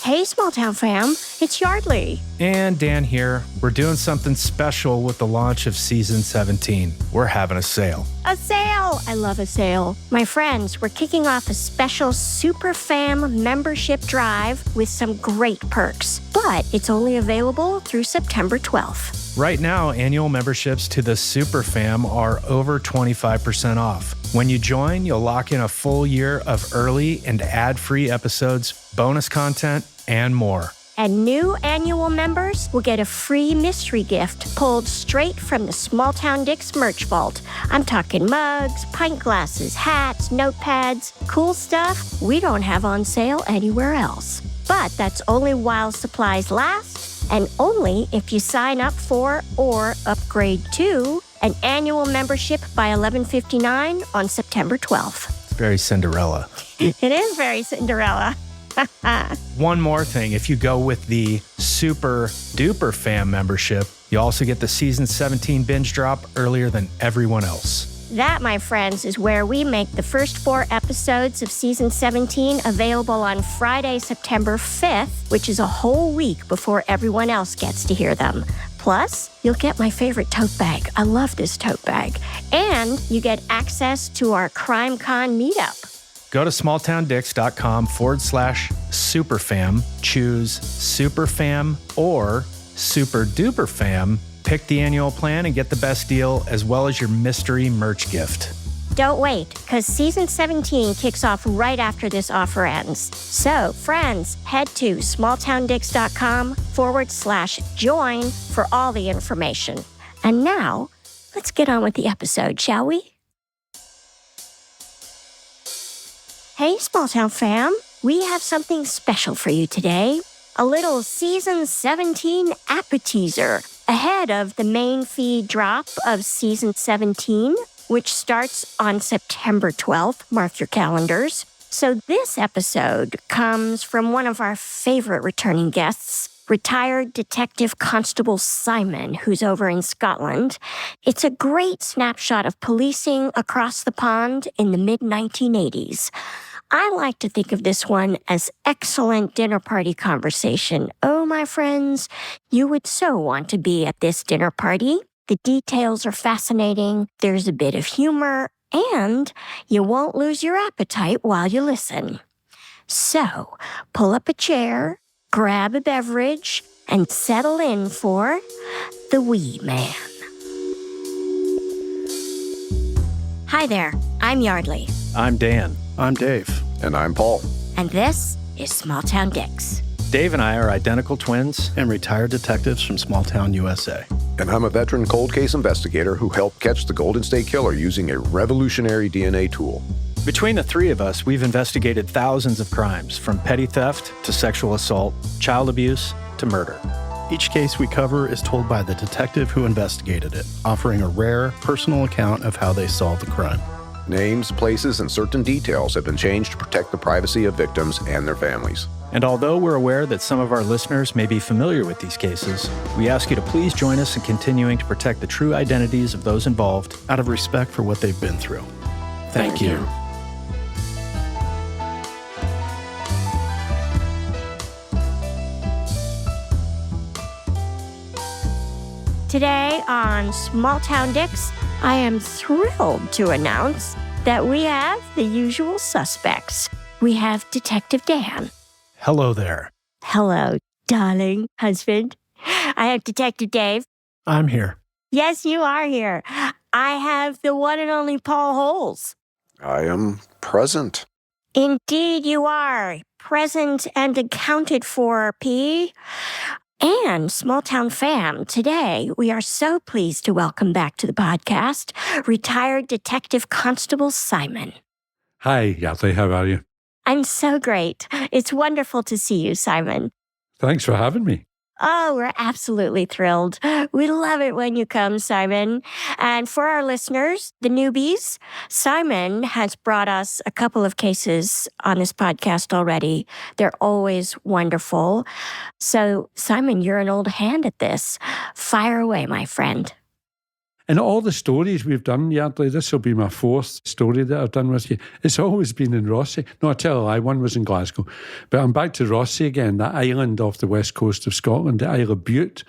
Hey, small town fam, it's Yardley. And Dan here. We're doing something special with the launch of season 17. We're having a sale. A sale! I love a sale. My friends, we're kicking off a special SuperFam membership drive with some great perks. But it's only available through September 12th. Right now, annual memberships to the SuperFam are over 25% off. When you join, you'll lock in a full year of early and ad-free episodes, bonus content, and more. And new annual members will get a free mystery gift pulled straight from the Small Town Dicks merch vault. I'm talking mugs, pint glasses, hats, notepads, cool stuff we don't have on sale anywhere else. But that's only while supplies last, and only if you sign up for or upgrade to an annual membership by $11.59 on September 12th. It's very Cinderella. It is very Cinderella. One more thing, if you go with the Super Duper Fam membership, you also get the season 17 binge drop earlier than everyone else. That, my friends, is where we make the first 4 episodes of season 17 available on Friday, September 5th, which is a whole week before everyone else gets to hear them. Plus, you'll get my favorite tote bag. I love this tote bag. And you get access to our Crime Con meetup. Go to smalltowndicks.com/superfam, choose SuperFam or Super Duper Fam, pick the annual plan and get the best deal as well as your mystery merch gift. Don't wait, because season 17 kicks off right after this offer ends. So, friends, head to smalltowndicks.com/join for all the information. And now, let's get on with the episode, shall we? Hey, small town fam, we have something special for you today. A little season 17 appetizer ahead of the main feed drop of season 17, which starts on September 12th. Mark your calendars. So this episode comes from one of our favorite returning guests, retired Detective Constable Simon, who's over in Scotland. It's a great snapshot of policing across the pond in the mid-1980s. I like to think of this one as excellent dinner party conversation. Oh, my friends, you would so want to be at this dinner party. The details are fascinating, there's a bit of humor, and you won't lose your appetite while you listen. So, pull up a chair, grab a beverage, and settle in for The Wee Man. Hi there, I'm Yardley. I'm Dan. I'm Dave. And I'm Paul. And this is Small Town Dicks. Dave and I are identical twins And retired detectives from small town USA. And I'm a veteran cold case investigator who helped catch the Golden State Killer using a revolutionary DNA tool. Between the three of us, we've investigated thousands of crimes, from petty theft to sexual assault, child abuse to murder. Each case we cover is told by the detective who investigated it, offering a rare, personal account of how they solved the crime. Names, places, and certain details have been changed to protect the privacy of victims and their families. And although we're aware that some of our listeners may be familiar with these cases, we ask you to please join us in continuing to protect the true identities of those involved out of respect for what they've been through. Thank you. Today on Small Town Dicks, I am thrilled to announce that we have the usual suspects. We have Detective Dan. Hello there. Hello, darling husband. I have Detective Dave. I'm here. Yes, you are here. I have the one and only Paul Holes. I am present. Indeed you are. Present and accounted for, P. And Small Town Fam, today we are so pleased to welcome back to the podcast retired Detective Constable Simon. Hi, Yardley. How are you? I'm so great. It's wonderful to see you, Simon. Thanks for having me. Oh, we're absolutely thrilled. We love it when you come, Simon. And for our listeners, the newbies, Simon has brought us a couple of cases on this podcast already. They're always wonderful. So, Simon, you're an old hand at this. Fire away, my friend. And all the stories we've done, Yardley, this will be my fourth story that I've done with you. It's always been in Rossi. No, I tell a lie, one was in Glasgow. But I'm back to Rossi again, that island off the west coast of Scotland, the Isle of Bute,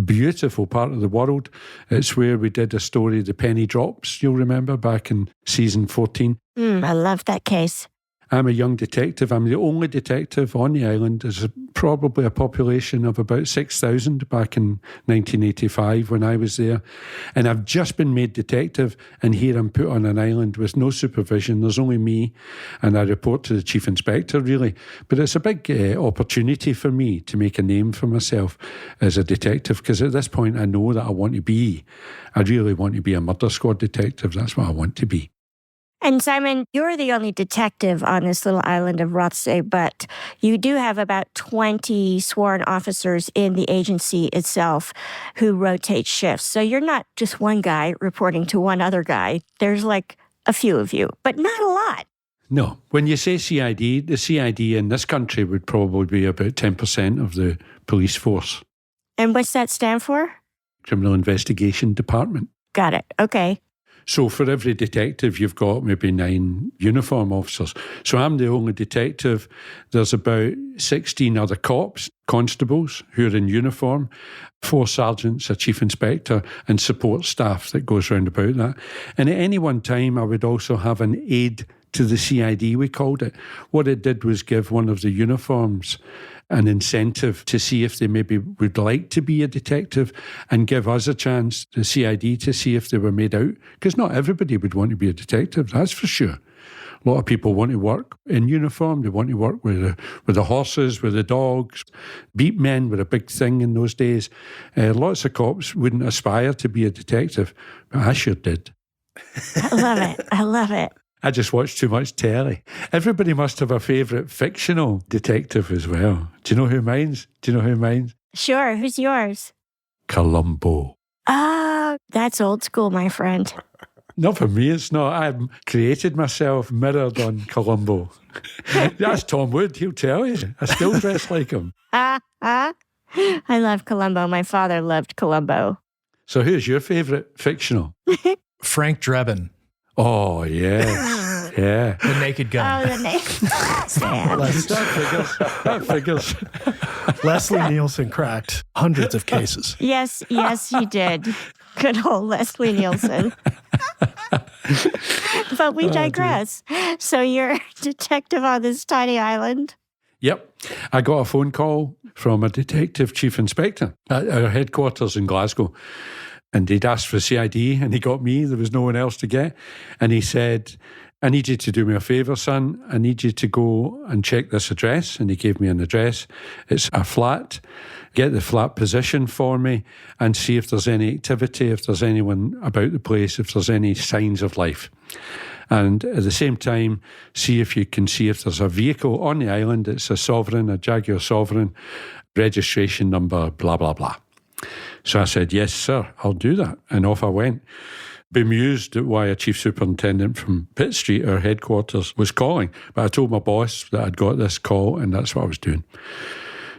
beautiful part of the world. It's where we did a story, The Penny Drops, you'll remember, back in season 14. I love that case. I'm a young detective. I'm the only detective on the island. There's probably a population of about 6,000 back in 1985 when I was there. And I've just been made detective, and here I'm put on an island with no supervision. There's only me, and I report to the chief inspector, really. But it's a big opportunity for me to make a name for myself as a detective, because at this point I know that I really want to be a murder squad detective. That's what I want to be. And Simon, you're the only detective on this little island of Rothsay, but you do have about 20 sworn officers in the agency itself who rotate shifts. So you're not just one guy reporting to one other guy. There's like a few of you, but not a lot. No. When you say CID, the CID in this country would probably be about 10% of the police force. And what's that stand for? Criminal Investigation Department. Got it. Okay. So for every detective, you've got maybe 9 uniform officers. So I'm the only detective. There's about 16 other cops, constables who are in uniform, 4 sergeants, a chief inspector, and support staff that goes round about that. And at any one time, I would also have an aide to the CID, we called it. What it did was give one of the uniforms an incentive to see if they maybe would like to be a detective, and give us a chance, the CID, to see if they were made out. Because not everybody would want to be a detective, that's for sure. A lot of people want to work in uniform. They want to work with the horses, with the dogs. Beat men were a big thing in those days. Lots of cops wouldn't aspire to be a detective, but I sure did. I love it. I love it. I just watched too much telly. Everybody must have a favourite fictional detective as well. Do you know who mine's? Sure. Who's yours? Columbo. Ah, that's old school, my friend. Not for me, it's not. I've created myself mirrored on Columbo. That's Tom Wood, he'll tell you. I still dress like him. I love Columbo. My father loved Columbo. So who's your favourite fictional? Frank Drebin. Oh, yeah. Yeah. The Naked Gun. Oh, the name. Sad. That figures. Leslie Nielsen cracked hundreds of cases. Yes, he did. Good old Leslie Nielsen. But we digress. So you're a detective on this tiny island? Yep. I got a phone call from a detective chief inspector at our headquarters in Glasgow. And he'd asked for CID, and he got me. There was no one else to get. And he said, I need you to do me a favour, son. I need you to go and check this address. And he gave me an address. It's a flat. Get the flat position for me and see if there's any activity, if there's anyone about the place, if there's any signs of life. And at the same time, see if you can see if there's a vehicle on the island. It's a Sovereign, a Jaguar Sovereign, registration number, blah, blah, blah. So I said, yes, sir, I'll do that. And off I went, bemused at why a chief superintendent from Pitt Street, our headquarters, was calling. But I told my boss that I'd got this call, and that's what I was doing.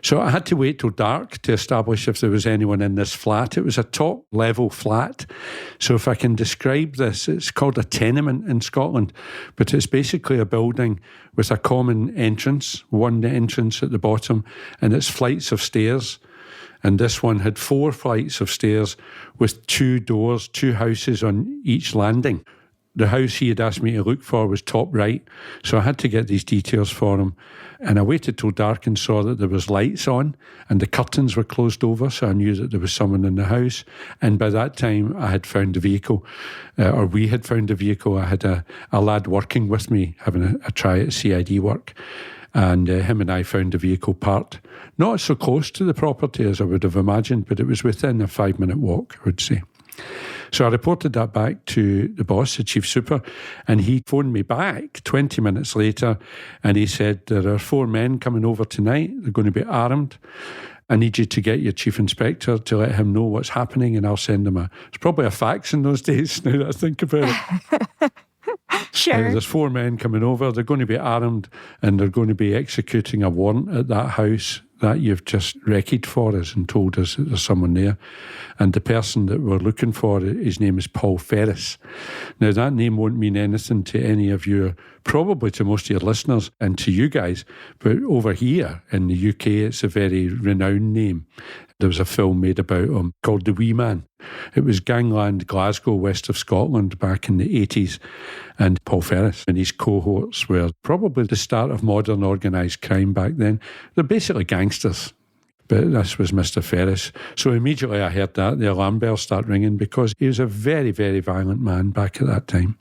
So I had to wait till dark to establish if there was anyone in this flat. It was a top-level flat. So if I can describe this, it's called a tenement in Scotland, but it's basically a building with a common entrance, one entrance at the bottom, and it's flights of stairs. And this one had 4 flights of stairs with 2 doors, 2 houses on each landing. The house he had asked me to look for was top right, so I had to get these details for him. And I waited till dark and saw that there was lights on and the curtains were closed over, so I knew that there was someone in the house. And by that time, I had found the vehicle, or we had found the vehicle. I had a lad working with me, having a try at CID work. And him and I found the vehicle parked, not so close to the property as I would have imagined, but it was within a 5-minute walk, I would say. So I reported that back to the boss, the chief super, and he phoned me back 20 minutes later, and he said, there are 4 men coming over tonight. They're going to be armed. I need you to get your chief inspector to let him know what's happening, and I'll send him it's probably a fax in those days, now that I think about it. Sure. There's 4 men coming over. They're going to be armed and they're going to be executing a warrant at that house that you've just recce for us and told us that there's someone there. And the person that we're looking for, his name is Paul Ferris. Now, that name won't mean anything to any of you, probably to most of your listeners and to you guys, but over here in the UK, it's a very renowned name. There was a film made about him called The Wee Man. It was gangland Glasgow, west of Scotland, back in the 80s. And Paul Ferris and his cohorts were probably the start of modern organised crime back then. They're basically gangsters. But this was Mr. Ferris. So immediately I heard that, the alarm bells start ringing, because he was a very, very violent man back at that time.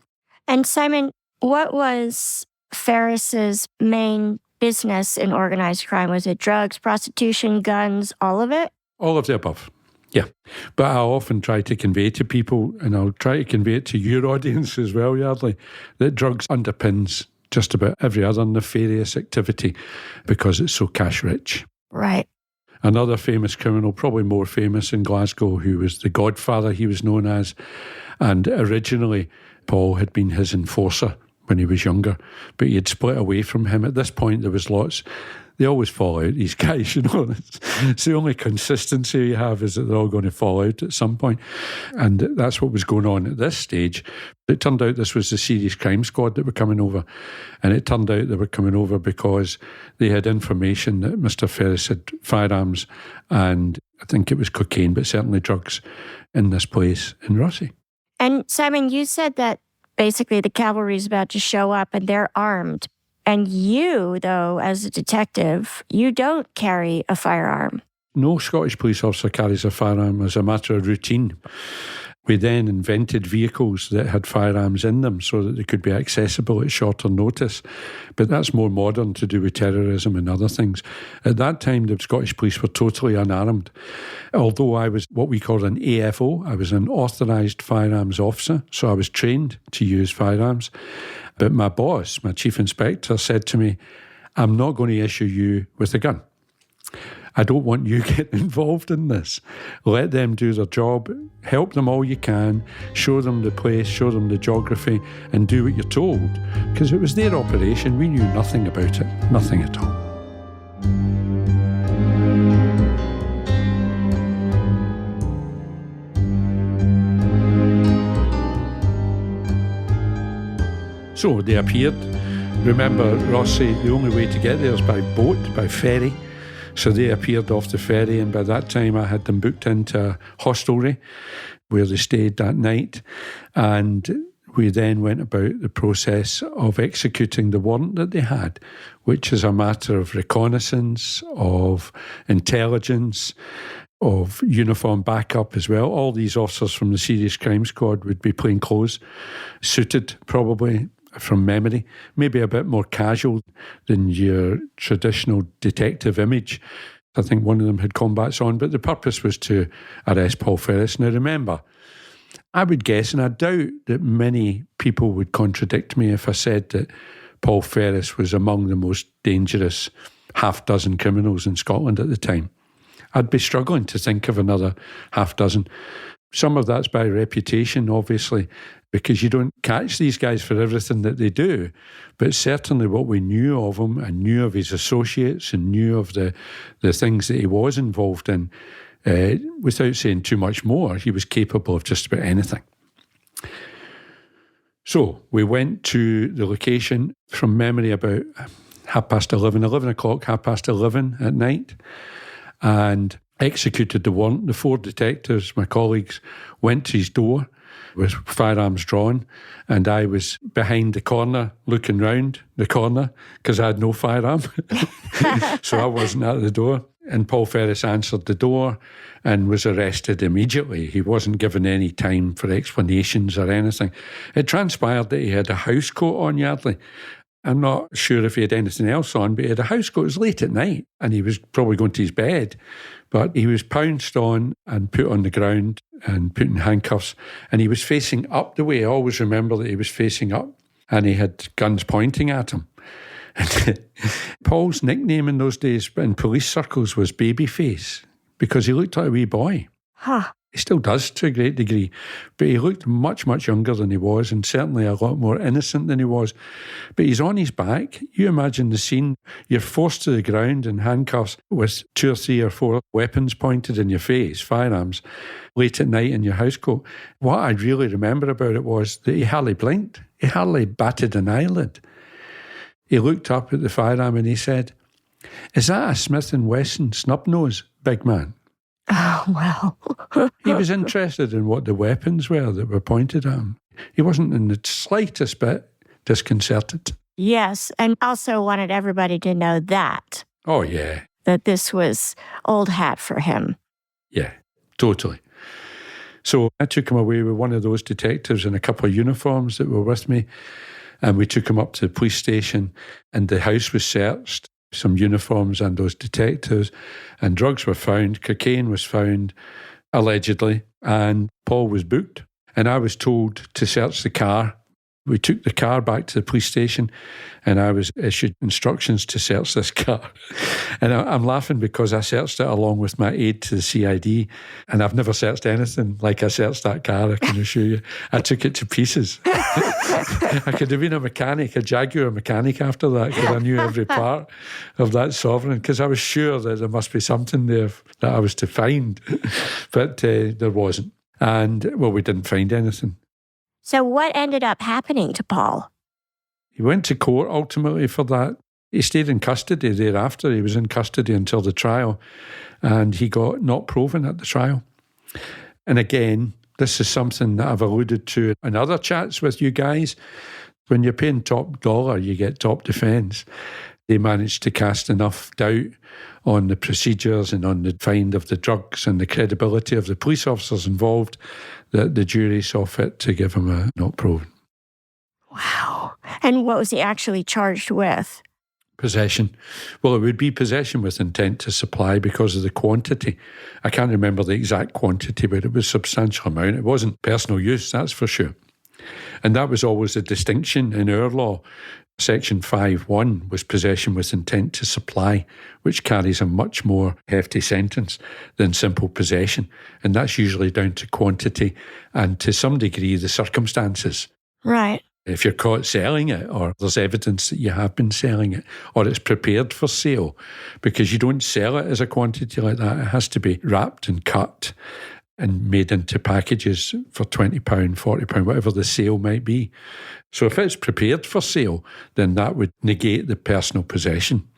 And Simon, what was Ferris's main business in organised crime? Was it drugs, prostitution, guns, all of it? All of the above, yeah. But I often try to convey to people, and I'll try to convey it to your audience as well, Yardley, that drugs underpins just about every other nefarious activity because it's so cash rich. Right. Another famous criminal, probably more famous in Glasgow, who was the Godfather, he was known as, and originally Paul had been his enforcer when he was younger, but he had split away from him. At this point, there was lots. They always fall out, these guys, you know. It's the only consistency you have is that they're all going to fall out at some point. And that's what was going on at this stage. It turned out this was the serious crime squad that were coming over. And it turned out they were coming over because they had information that Mr. Ferris had firearms and I think it was cocaine, but certainly drugs in this place in Rossi. And Simon, you said that basically the cavalry's about to show up and they're armed. And you, though, as a detective, you don't carry a firearm. No Scottish police officer carries a firearm as a matter of routine. We then invented vehicles that had firearms in them so that they could be accessible at shorter notice. But that's more modern to do with terrorism and other things. At that time, the Scottish police were totally unarmed. Although I was what we called an AFO, I was an authorised firearms officer, so I was trained to use firearms. But my boss, my chief inspector, said to me, I'm not going to issue you with a gun. I don't want you getting involved in this. Let them do their job, help them all you can, show them the place, show them the geography, and do what you're told. Because it was their operation, we knew nothing about it, nothing at all. So they appeared. Remember, Rossi, the only way to get there is by boat, by ferry. So they appeared off the ferry, and by that time I had them booked into a hostelry where they stayed that night. And we then went about the process of executing the warrant that they had, which is a matter of reconnaissance, of intelligence, of uniform backup as well. All these officers from the Serious Crime Squad would be plain clothes, suited probably, from memory, maybe a bit more casual than your traditional detective image. I think one of them had combats on, but the purpose was to arrest Paul Ferris. Now remember, I would guess, and I doubt that many people would contradict me if I said that Paul Ferris was among the most dangerous half dozen criminals in Scotland at the time. I'd be struggling to think of another half dozen. Some of that's by reputation, obviously, because you don't catch these guys for everything that they do. But certainly what we knew of him and knew of his associates and knew of the things that he was involved in, without saying too much more, he was capable of just about anything. So we went to the location from memory about 11 o'clock, 11:30 at night, and executed the warrant. The 4 detectives, my colleagues, went to his door with firearms drawn, and I was behind the corner looking round the corner because I had no firearm. So I wasn't at the door. And Paul Ferris answered the door and was arrested immediately. He wasn't given any time for explanations or anything. It transpired that he had a house coat on, Yardley. I'm not sure if he had anything else on, but he had a house coat. It was late at night and he was probably going to his bed. But he was pounced on and put on the ground and put in handcuffs. And he was facing up the way. I always remember that he was facing up and he had guns pointing at him. And Paul's nickname in those days in police circles was Babyface because he looked like a wee boy. Huh. He still does to a great degree, but he looked much, much younger than he was, and certainly a lot more innocent than he was. But he's on his back. You imagine the scene. You're forced to the ground in handcuffs with 2 or 3 or 4 weapons pointed in your face, firearms, late at night in your housecoat. What I really remember about it was that he hardly blinked. He hardly batted an eyelid. He looked up at the firearm and he said, "Is that a Smith & Wesson snub nose, big man?" Oh, well. He was interested in what the weapons were that were pointed at him. He wasn't in the slightest bit disconcerted. Yes, and also wanted everybody to know that. Oh, yeah. That this was old hat for him. Yeah, totally. So I took him away with one of those detectives in a couple of uniforms that were with me, and we took him up to the police station, and the house was searched. Some uniforms and those detectives, and drugs were found, cocaine was found, allegedly, and Paul was booked. And I was told to search the car. We took the car back to the police station, and I was issued instructions to search this car. And I'm laughing because I searched it along with my aide to the CID, and I've never searched anything like I searched that car, I can assure you. I took it to pieces. I could have been a mechanic, a Jaguar mechanic after that, because I knew every part of that Sovereign, because I was sure that there must be something there that I was to find. But there wasn't. And, well, we didn't find anything. So what ended up happening to Paul? He went to court ultimately for that. He stayed in custody thereafter. He was in custody until the trial, and he got not proven at the trial. And again, this is something that I've alluded to in other chats with you guys. When you're paying top dollar, you get top defence. They managed to cast enough doubt on the procedures and on the find of the drugs and the credibility of the police officers involved that the jury saw fit to give him a not proven. Wow. And what was he actually charged with? Possession. Well, it would be possession with intent to supply because of the quantity. I can't remember the exact quantity, but it was a substantial amount. It wasn't personal use, that's for sure. And that was always a distinction in our law. Section 5.1 was possession with intent to supply, which carries a much more hefty sentence than simple possession. And that's usually down to quantity and to some degree the circumstances. Right. If you're caught selling it, or there's evidence that you have been selling it, or it's prepared for sale, because you don't sell it as a quantity like that. It has to be wrapped and cut and made into packages for £20, £40, whatever the sale might be. So if it's prepared for sale, then that would negate the personal possession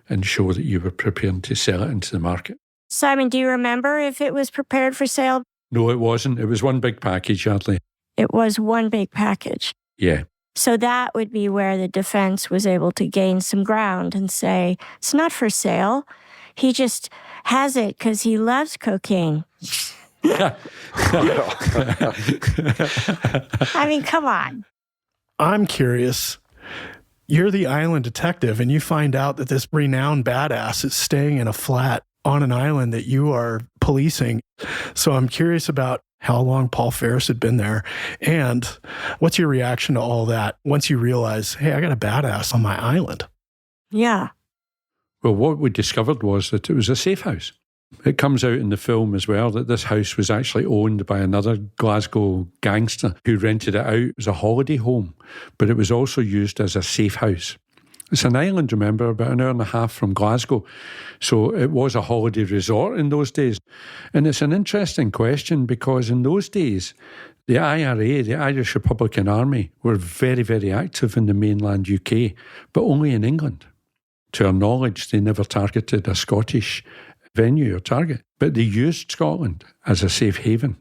and show that you were preparing to sell it into the market. Simon, do you remember if it was prepared for sale? No, it wasn't. It was one big package, Yardley. It was one big package. Yeah. So that would be where the defense was able to gain some ground and say, it's not for sale. He just has it because he loves cocaine. I mean, come on. I'm curious. You're the island detective, and you find out that this renowned badass is staying in a flat on an island that you are policing. So I'm curious about how long Paul Ferris had been there, and what's your reaction to all that once you realize, hey, I got a badass on my island? Yeah. Well, what we discovered was that it was a safe house. It comes out in the film as well that this house was actually owned by another Glasgow gangster who rented it out as a holiday home, but it was also used as a safe house. It's an island, remember, about an hour and a half from Glasgow. So it was a holiday resort in those days. And it's an interesting question because in those days, the IRA, the Irish Republican Army, were very, very active in the mainland UK, but only in England. To our knowledge, they never targeted a Scottish venue or target, but they used Scotland as a safe haven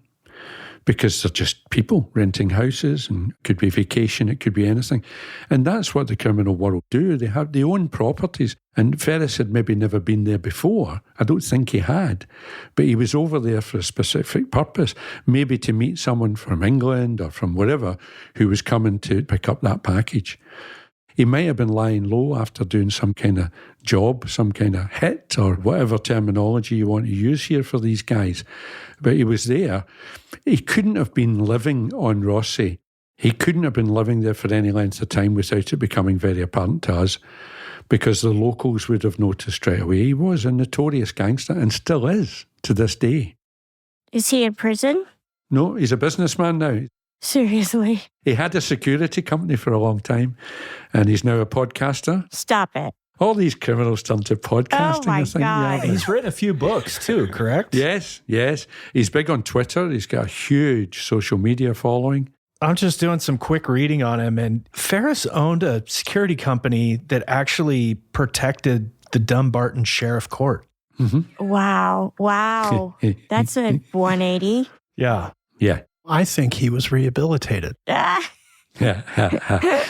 because they're just people renting houses, and it could be vacation, it could be anything. And that's what the criminal world do. They own properties. And Ferris had maybe never been there before. I don't think he had. But he was over there for a specific purpose, maybe to meet someone from England or from wherever who was coming to pick up that package. He might have been lying low after doing some kind of job, some kind of hit, or whatever terminology you want to use here for these guys. But he was there. He couldn't have been living on Rothsay. He couldn't have been living there for any length of time without it becoming very apparent to us, because the locals would have noticed straight away he was a notorious gangster and still is to this day. Is he in prison? No, he's a businessman now. Seriously? He had a security company for a long time, and he's now a podcaster. Stop it. All these criminals turn to podcasting, Oh, my I think. God. Yeah, He's written a few books too, correct? yes. He's big on Twitter. He's got a huge social media following. I'm just doing some quick reading on him, and Ferris owned a security company that actually protected the Dumbarton Sheriff Court. Mm-hmm. Wow. That's a 180. Yeah. Yeah. I think he was rehabilitated. Ah. Yeah.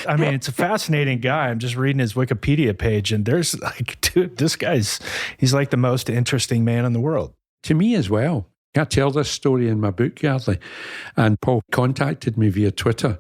I mean, it's a fascinating guy. I'm just reading his Wikipedia page, and there's like, dude, he's like the most interesting man in the world. To me as well. I tell this story in my book, Yardley, and Paul contacted me via Twitter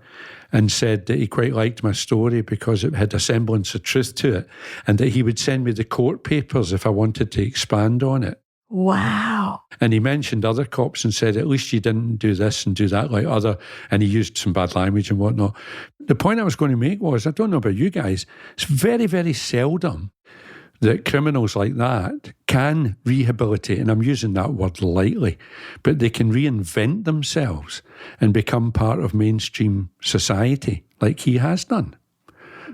and said that he quite liked my story because it had a semblance of truth to it, and that he would send me the court papers if I wanted to expand on it. Wow. And he mentioned other cops and said, at least you didn't do this and do that like other, and he used some bad language and whatnot. The point I was going to make was, I don't know about you guys, it's very, very seldom that criminals like that can rehabilitate, and I'm using that word lightly, but they can reinvent themselves and become part of mainstream society like he has done.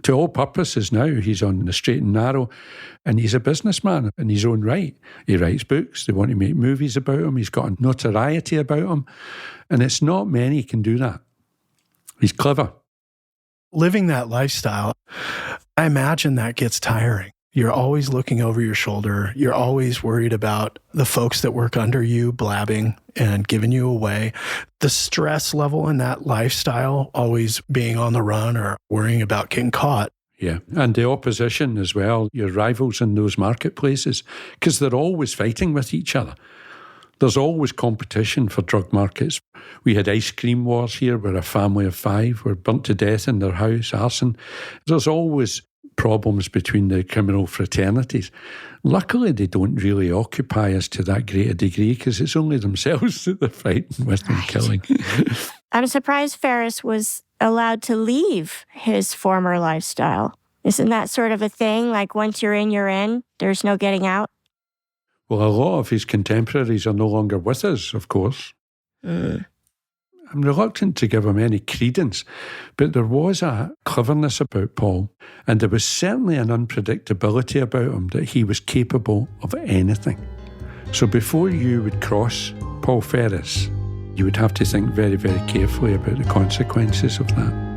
To all purposes now, he's on the straight and narrow, and he's a businessman in his own right. He writes books, they want to make movies about him, he's got a notoriety about him, and it's not many can do that. He's clever. Living that lifestyle, I imagine that gets tiring. You're always looking over your shoulder. You're always worried about the folks that work under you blabbing and giving you away. The stress level in that lifestyle, always being on the run or worrying about getting caught. Yeah, and the opposition as well, your rivals in those marketplaces, because they're always fighting with each other. There's always competition for drug markets. We had ice cream wars here where a family of 5 were burnt to death in their house, arson. There's always problems between the criminal fraternities. Luckily, they don't really occupy us to that great a degree because it's only themselves that they're fighting with and killing. I'm surprised Ferris was allowed to leave his former lifestyle. Isn't that sort of a thing? Like once you're in, there's no getting out? Well, a lot of his contemporaries are no longer with us, of course. I'm reluctant to give him any credence, but there was a cleverness about Paul, and there was certainly an unpredictability about him that he was capable of anything. So before you would cross Paul Ferris, you would have to think very, very carefully about the consequences of that.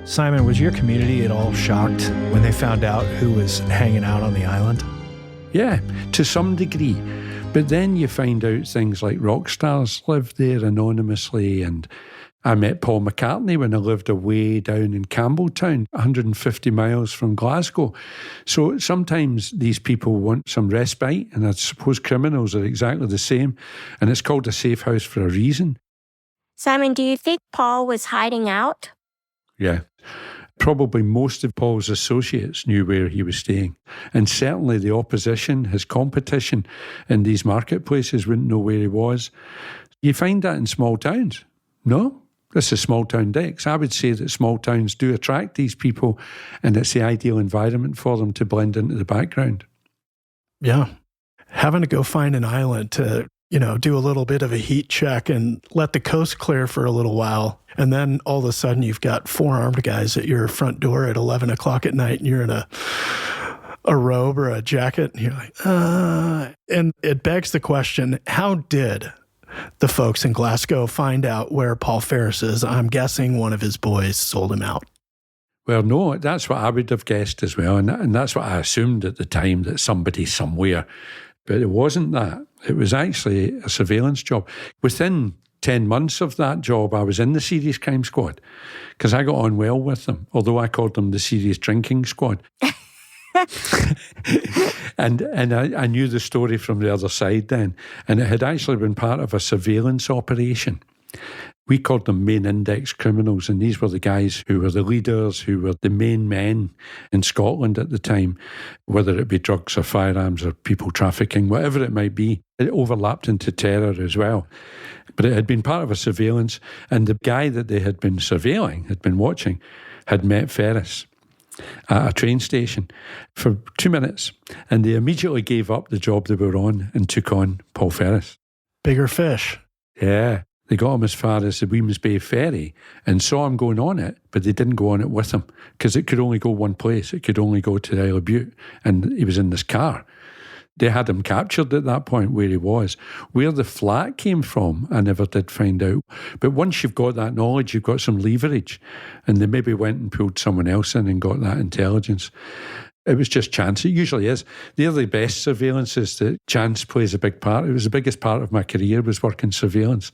Simon, was your community at all shocked when they found out who was hanging out on the island? Yeah, to some degree. But then you find out things like rock stars live there anonymously, and I met Paul McCartney when I lived away down in Campbelltown, 150 miles from Glasgow. So sometimes these people want some respite, and I suppose criminals are exactly the same, and it's called a safe house for a reason. Simon, do you think Paul was hiding out? Yeah. Probably most of Paul's associates knew where he was staying. And certainly the opposition, his competition in these marketplaces wouldn't know where he was. You find that in small towns. No? This is small town Dicks. I would say that small towns do attract these people, and it's the ideal environment for them to blend into the background. Yeah. Having to go find an island to, do a little bit of a heat check and let the coast clear for a little while. And then all of a sudden you've got 4 armed guys at your front door at 11 o'clock at night, and you're in a robe or a jacket. And you're like, And it begs the question, how did the folks in Glasgow find out where Paul Ferris is? I'm guessing one of his boys sold him out. Well, no, that's what I would have guessed as well. And that's what I assumed at the time, that somebody somewhere. But it wasn't that. It was actually a surveillance job. Within 10 months of that job, I was in the Serious Crime Squad because I got on well with them, although I called them the Serious Drinking Squad. and I knew the story from the other side then. And it had actually been part of a surveillance operation. We called them main index criminals, and these were the guys who were the leaders, who were the main men in Scotland at the time, whether it be drugs or firearms or people trafficking, whatever it might be. It overlapped into terror as well. But it had been part of a surveillance, and the guy that they had been surveilling, had been watching, had met Ferris at a train station for 2 minutes, and they immediately gave up the job they were on and took on Paul Ferris. Bigger fish. Yeah. They got him as far as the Weems Bay ferry and saw him going on it, but they didn't go on it with him because it could only go one place. It could only go to the Isle of Bute, and he was in this car. They had him captured at that point where he was. Where the flat came from, I never did find out. But once you've got that knowledge, you've got some leverage, and they maybe went and pulled someone else in and got that intelligence. It was just chance. It usually is. They're the best surveillances that chance plays a big part. It was the biggest part of my career was working surveillance.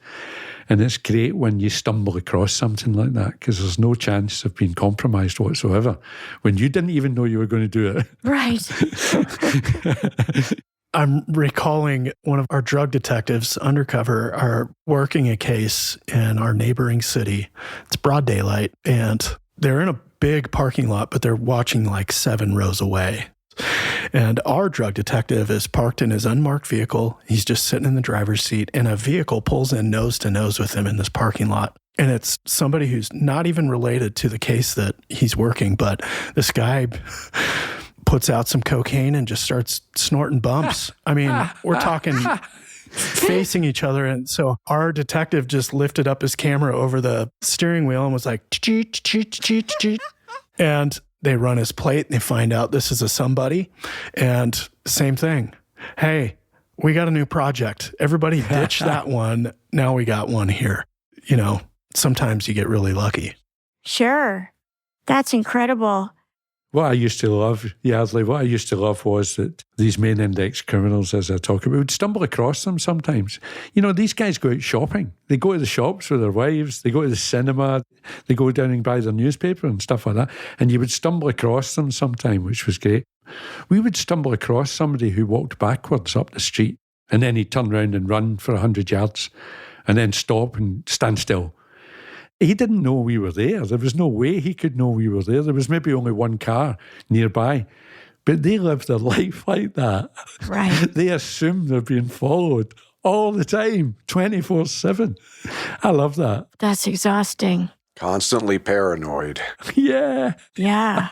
And it's great when you stumble across something like that because there's no chance of being compromised whatsoever when you didn't even know you were going to do it. Right. I'm recalling one of our drug detectives, undercover, are working a case in our neighboring city. It's broad daylight, and they're in a big parking lot, but they're watching like 7 rows away. And our drug detective is parked in his unmarked vehicle. He's just sitting in the driver's seat, and a vehicle pulls in nose to nose with him in this parking lot. And it's somebody who's not even related to the case that he's working, but this guy puts out some cocaine and just starts snorting bumps. I mean, we're talking facing each other. And so our detective just lifted up his camera over the steering wheel and was like, cheat, cheat, cheat, cheat. And they run his plate and they find out this is a somebody. And same thing. Hey, we got a new project. Everybody ditch that one. Now we got one here. You know, sometimes you get really lucky. Sure. That's incredible. What I used to love, Yardley, what I used to love was that these main index criminals, as I talk about, we would stumble across them sometimes. You know, these guys go out shopping. They go to the shops with their wives. They go to the cinema. They go down and buy their newspaper and stuff like that. And you would stumble across them sometime, which was great. We would stumble across somebody who walked backwards up the street, and then he'd turn around and run for 100 yards and then stop and stand still. He didn't know we were there. There was no way he could know we were there. There was maybe only one car nearby. But they live their life like that. Right. They assume they're being followed all the time, 24/7. I love that. That's exhausting. Constantly paranoid. Yeah. Yeah.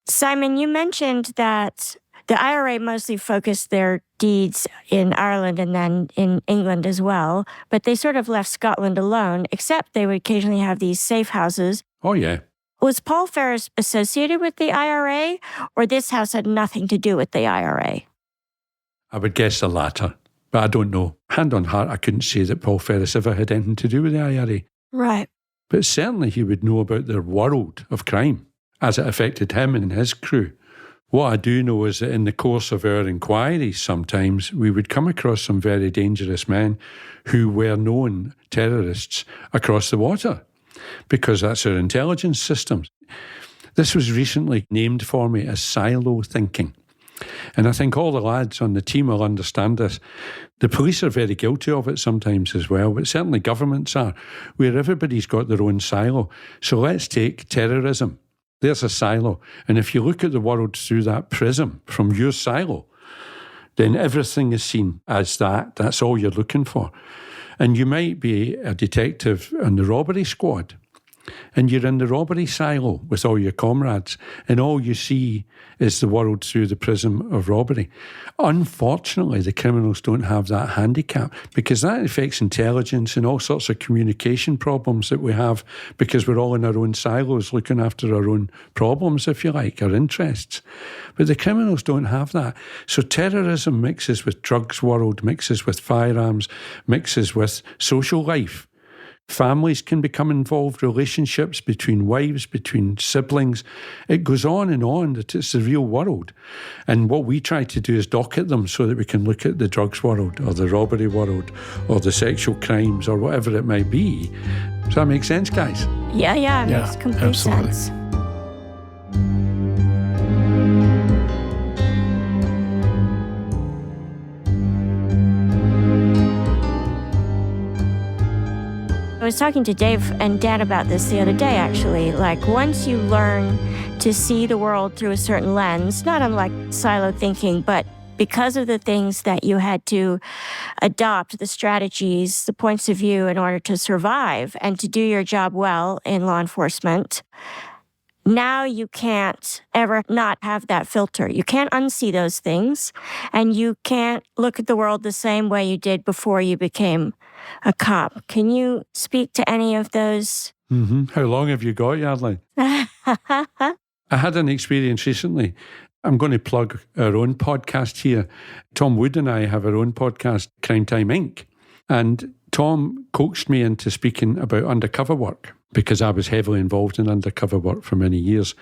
Simon, you mentioned that the IRA mostly focused their deeds in Ireland and then in England as well, but they sort of left Scotland alone, except they would occasionally have these safe houses. Oh, yeah. Was Paul Ferris associated with the IRA, or this house had nothing to do with the IRA? I would guess the latter, but I don't know. Hand on heart, I couldn't say that Paul Ferris ever had anything to do with the IRA. Right. But certainly he would know about their world of crime as it affected him and his crew. What I do know is that in the course of our inquiries, sometimes we would come across some very dangerous men who were known terrorists across the water, because that's our intelligence systems. This was recently named for me as silo thinking. And I think all the lads on the team will understand this. The police are very guilty of it sometimes as well, but certainly governments are, where everybody's got their own silo. So let's take terrorism. There's a silo. And if you look at the world through that prism from your silo, then everything is seen as that. That's all you're looking for. And you might be a detective in the robbery squad, and you're in the robbery silo with all your comrades, and all you see is the world through the prism of robbery. Unfortunately, the criminals don't have that handicap, because that affects intelligence and all sorts of communication problems that we have, because we're all in our own silos looking after our own problems, if you like, our interests. But the criminals don't have that. So terrorism mixes with drugs world, mixes with firearms, mixes with social life. Families can become involved, relationships between wives, between siblings. It goes on and on. It's the real world. And what we try to do is docket them so that we can look at the drugs world or the robbery world or the sexual crimes or whatever it might be. Does that make sense, guys? Yeah, it makes complete absolutely. sense. I was talking to Dave and Dan about this the other day, actually. Like, once you learn to see the world through a certain lens, not unlike siloed thinking, but because of the things that you had to adopt, the strategies, the points of view in order to survive and to do your job well in law enforcement, now you can't ever not have that filter. You can't unsee those things, and you can't look at the world the same way you did before you became a cop. Can you speak to any of those? How long have you got, Yardley? I had an experience recently. I'm going to plug our own podcast here. Tom Wood and I have our own podcast, Crime Time Inc. And Tom coaxed me into speaking about undercover work because I was heavily involved in undercover work for many years.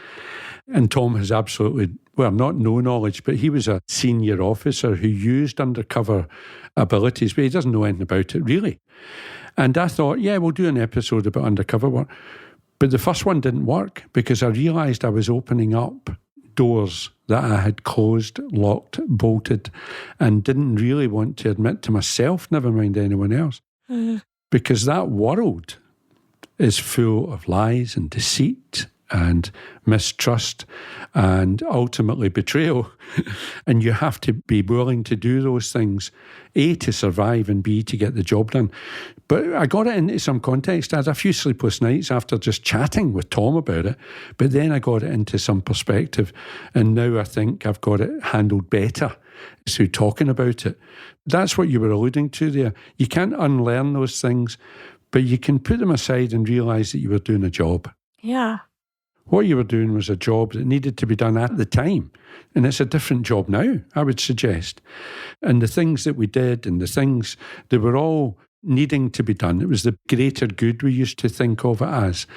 And Tom has absolutely, well, not no knowledge, but he was a senior officer who used undercover abilities, but he doesn't know anything about it really. And I thought, yeah, we'll do an episode about undercover work. But the first one didn't work because I realised I was opening up doors that I had closed, locked, bolted, and didn't really want to admit to myself, never mind anyone else. Because that world is full of lies and deceit and mistrust and ultimately betrayal. And you have to be willing to do those things, A, to survive, and B, to get the job done. But I got it into some context. I had a few sleepless nights after just chatting with Tom about it. But then I got it into some perspective. And now I think I've got it handled better through talking about it. That's what you were alluding to there. You can't unlearn those things, but you can put them aside and realise that you were doing a job. Yeah. What you were doing was a job that needed to be done at the time. And it's a different job now, I would suggest. And the things that we did and the things, they were all needing to be done. It was the greater good we used to think of it as.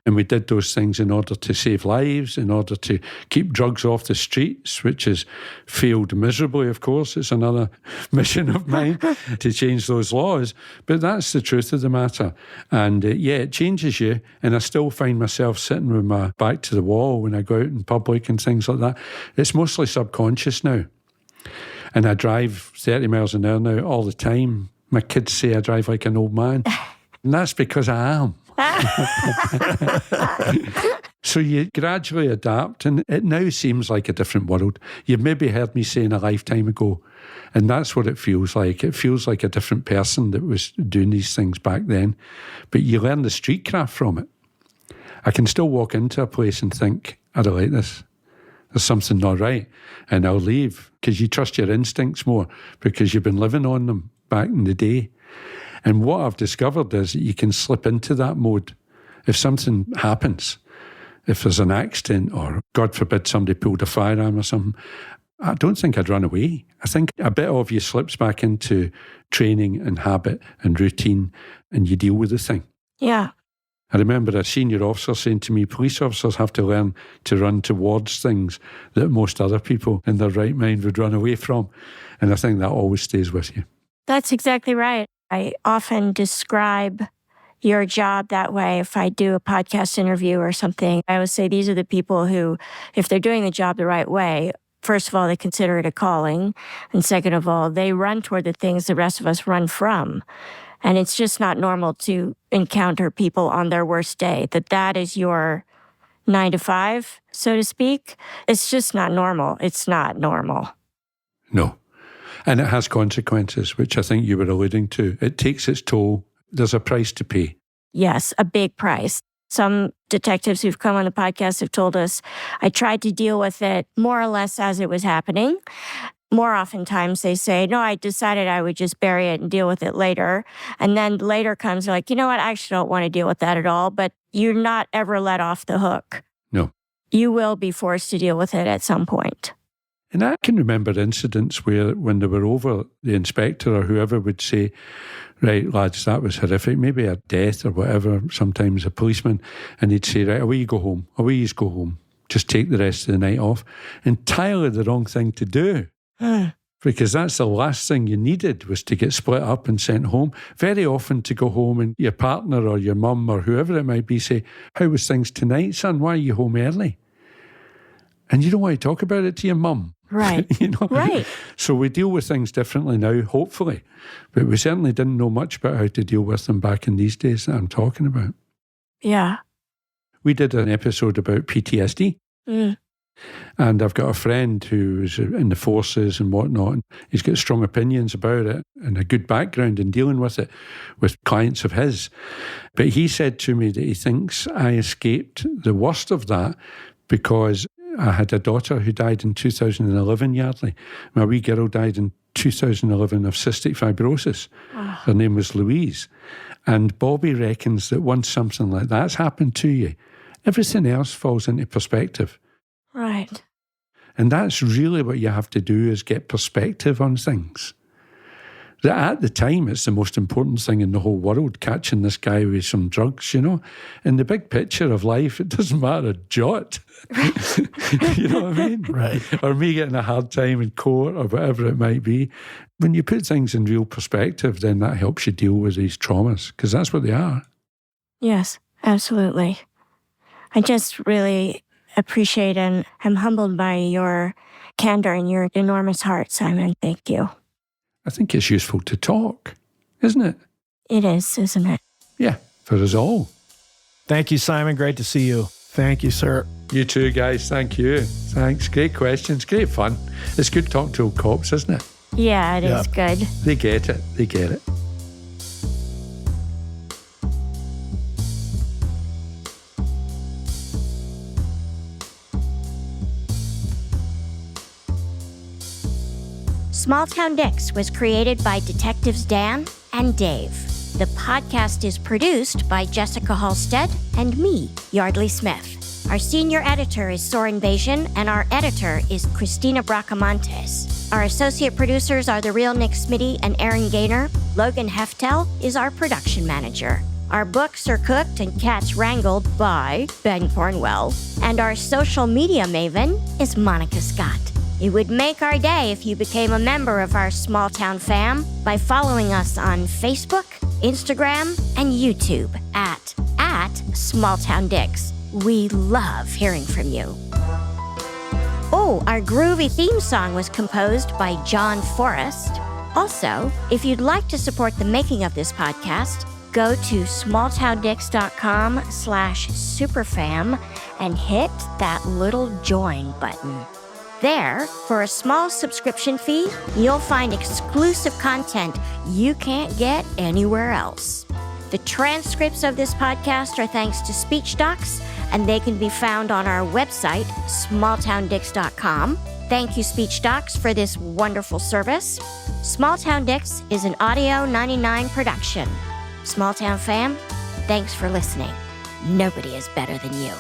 And we did those things in order to save lives, in order to keep drugs off the streets, which has failed miserably, of course. It's another mission of mine to change those laws. But that's the truth of the matter. And yeah, it changes you. And I still find myself sitting with my back to the wall when I go out in public and things like that. It's mostly subconscious now. And I drive 30 miles an hour now all the time. My kids say I drive like an old man. And that's because I am. So you gradually adapt, and it now seems like a different world. You've maybe heard me saying a lifetime ago, and that's what it feels like. It feels like a different person that was doing these things back then. But you learn the street craft from it. I can still walk into a place and think, I don't like this. There's something not right. And I'll leave, because you trust your instincts more, because you've been living on them back in the day. And what I've discovered is that you can slip into that mode. If something happens, if there's an accident or, God forbid, somebody pulled a firearm or something, I don't think I'd run away. I think a bit of you slips back into training and habit and routine, and you deal with the thing. Yeah. I remember a senior officer saying to me, police officers have to learn to run towards things that most other people in their right mind would run away from. And I think that always stays with you. That's exactly right. I often describe your job that way. If I do a podcast interview or something, I always say these are the people who, if they're doing the job the right way, first of all, they consider it a calling. And second of all, they run toward the things the rest of us run from. And it's just not normal to encounter people on their worst day, that is your 9 to 5, so to speak. It's just not normal. It's not normal. No. And it has consequences, which I think you were alluding to. It takes its toll. There's a price to pay. Yes, a big price. Some detectives who've come on the podcast have told us, I tried to deal with it more or less as it was happening. More oftentimes they say, no, I decided I would just bury it and deal with it later. And then later comes like, you know what, I actually don't want to deal with that at all. But you're not ever let off the hook. No. You will be forced to deal with it at some point. And I can remember incidents where when they were over, the inspector or whoever would say, right, lads, that was horrific, maybe a death or whatever, sometimes a policeman, and he'd say, right, away you go home, away you go home, just take the rest of the night off. Entirely the wrong thing to do. Because that's the last thing you needed, was to get split up and sent home. Very often to go home and your partner or your mum or whoever it might be say, how was things tonight, son? Why are you home early? And you don't want to talk about it to your mum. Right. Right. So we deal with things differently now, hopefully. But we certainly didn't know much about how to deal with them back in these days that I'm talking about. Yeah. We did an episode about PTSD. And I've got a friend who's in the forces and whatnot, and he's got strong opinions about it and a good background in dealing with it with clients of his. But he said to me that he thinks I escaped the worst of that because I had a daughter who died in 2011, Yardley. My wee girl died in 2011 of cystic fibrosis. Her name was Louise. And Bobby reckons that once something like that's happened to you, everything else falls into perspective. Right. And that's really what you have to do, is get perspective on things. That at the time, it's the most important thing in the whole world, catching this guy with some drugs, you know. In the big picture of life, it doesn't matter a jot. You know what I mean? Right. Or me getting a hard time in court or whatever it might be. When you put things in real perspective, then that helps you deal with these traumas, because that's what they are. Yes, absolutely. I just really appreciate and am humbled by your candor and your enormous heart, Simon. Thank you. I think it's useful to talk, isn't it? It is, isn't it? Yeah, for us all. Thank you, Simon. Great to see you. Thank you, sir. You too, guys. Thank you. Thanks. Great questions. Great fun. It's good talking to old cops, isn't it? Yeah, it is good. They get it. They get it. Small Town Dicks was created by Detectives Dan and Dave. The podcast is produced by Jessica Halstead and me, Yardley Smith. Our senior editor is Soren Bajan, and our editor is Christina Bracamontes. Our associate producers are The Real Nick Smitty and Aaron Gaynor. Logan Heftel is our production manager. Our books are cooked and cats wrangled by Ben Cornwell. And our social media maven is Monica Scott. It would make our day if you became a member of our small town fam by following us on Facebook, Instagram, and YouTube at Small Town Dicks. We love hearing from you. Oh, our groovy theme song was composed by John Forrest. Also, if you'd like to support the making of this podcast, go to smalltowndicks.com/superfam and hit that little join button. There, for a small subscription fee, you'll find exclusive content you can't get anywhere else. The transcripts of this podcast are thanks to Speech Docs, and they can be found on our website, smalltowndicks.com. Thank you, Speech Docs, for this wonderful service. Small Town Dicks is an Audio 99 production. Small Town fam, thanks for listening. Nobody is better than you.